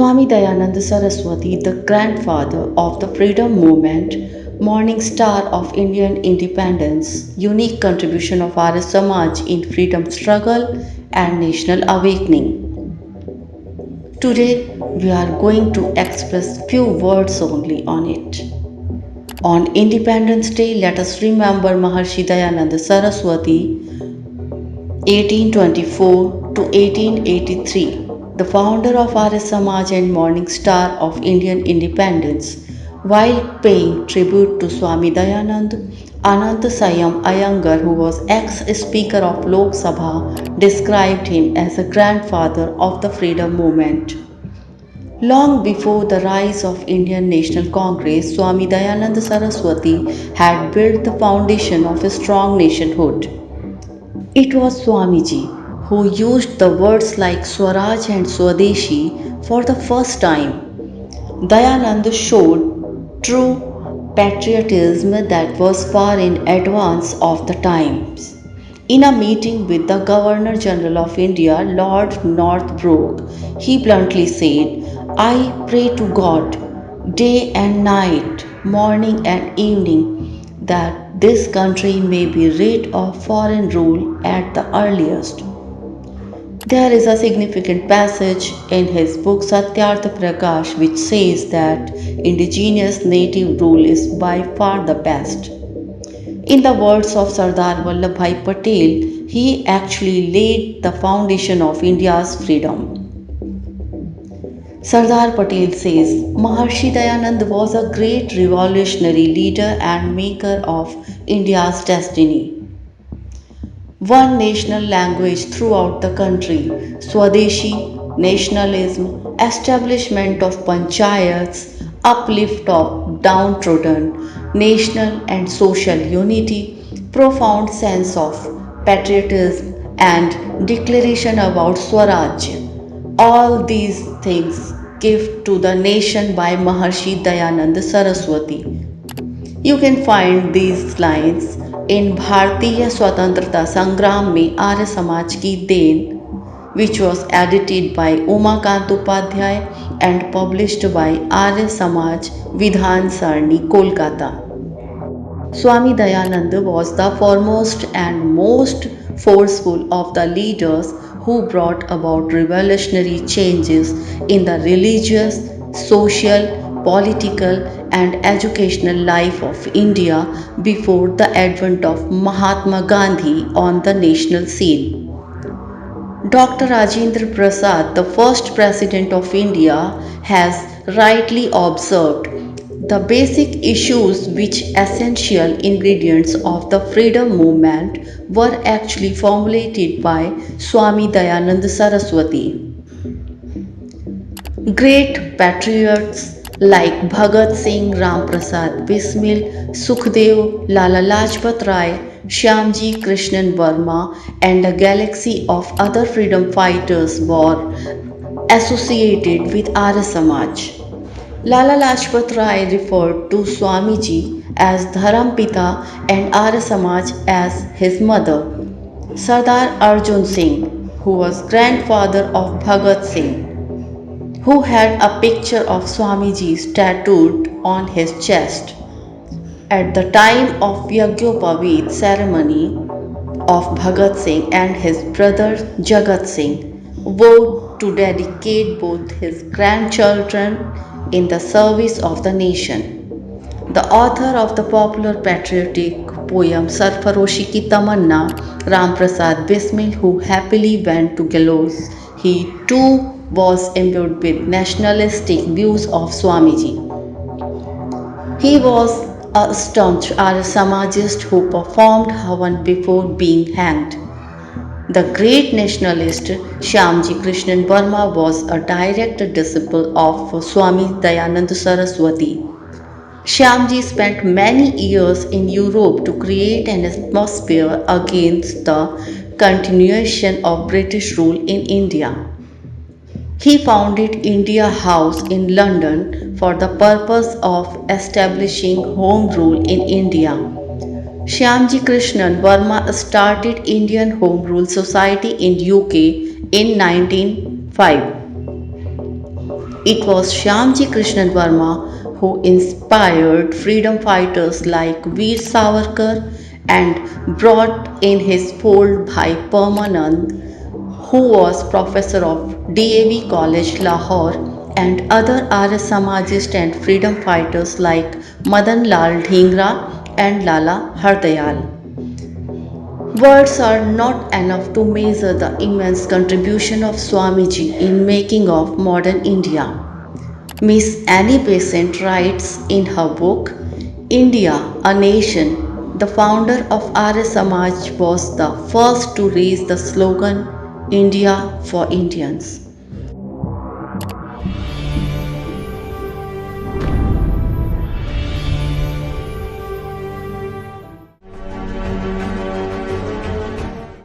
Swami Dayanand Saraswati, the grandfather of the freedom movement, morning star of Indian independence, unique contribution of Arya Samaj in freedom struggle and national awakening. Today we are going to express few words only on it. On Independence Day, let us remember Maharshi Dayanand Saraswati 1824 to 1883, the founder of Arya Samaj and Morning Star of Indian independence. While paying tribute to Swami Dayanand, Ananthasayam Iyengar, who was ex-speaker of Lok Sabha, described him as a grandfather of the freedom movement. Long before the rise of Indian National Congress, Swami Dayanand Saraswati had built the foundation of a strong nationhood. It was Swamiji who used the words like Swaraj and Swadeshi for the first time. Dayanand showed true patriotism that was far in advance of the times. In a meeting with the Governor General of India, Lord Northbrook, he bluntly said, I pray to God day and night, morning and evening, that this country may be rid of foreign rule at the earliest. There is a significant passage in his book Satyartha Prakash which says that indigenous native rule is by far the best. In the words of Sardar Vallabhbhai Patel, he actually laid the foundation of India's freedom. Sardar Patel says Maharshi Dayanand was a great revolutionary leader and maker of India's destiny. One national language throughout the country, Swadeshi, nationalism, establishment of panchayats, uplift of downtrodden, national and social unity, profound sense of patriotism and declaration about Swaraj. All these things given to the nation by Maharshi Dayanand Saraswati. You can find these lines in भारतीय स्वतंत्रता संग्राम में आर्य समाज की then, which was edited by Umakant Upadhyay and published by Arya Samaj Vidhan Sarni, Kolkata. Swami Dayananda was the foremost and most forceful of the leaders who brought about revolutionary changes in the religious, social, political, and educational life of India before the advent of Mahatma Gandhi on the national scene. Dr. Rajendra Prasad, the first president of India, has rightly observed the basic issues which essential ingredients of the freedom movement were actually formulated by Swami Dayanand Saraswati. Great patriots like Bhagat Singh, Ram Prasad Bismil, Sukhdev, Lala Lajpat Rai, Shyamji Krishnan Verma, and a galaxy of other freedom fighters were associated with Arya Samaj. Lala Lajpat Rai referred to Swamiji as Dharampita and Arya Samaj as his mother. Sardar Arjun Singh, who was grandfather of Bhagat Singh, who had a picture of Swamiji tattooed on his chest. At the time of Yajnapavid ceremony of Bhagat Singh and his brother Jagat Singh vowed to dedicate both his grandchildren in the service of the nation. The author of the popular patriotic poem Sarfaroshi Ki Tamanna, Ram Prasad Bismil, who happily went to gallows, he too was imbued with nationalistic views of Swamiji. He was a staunch Arya Samajist who performed Havan before being hanged. The great nationalist Shyamji Krishnan Verma was a direct disciple of Swami Dayanand Saraswati. Shyamji spent many years in Europe to create an atmosphere against the continuation of British rule in India. He founded India House in London for the purpose of establishing Home Rule in India. Shyamji Krishnan Verma started Indian Home Rule Society in UK in 1905. It was Shyamji Krishnan Varma who inspired freedom fighters like Veer Savarkar and brought in his fold Bhai Permanand, who was professor of DAV College Lahore, and other Arya Samajist and freedom fighters like Madan Lal Dhingra and Lala Hardayal. Words are not enough to measure the immense contribution of Swamiji in making of modern India. Miss Annie Besant writes in her book, India, a Nation, the founder of Arya Samaj was the first to raise the slogan, India for Indians.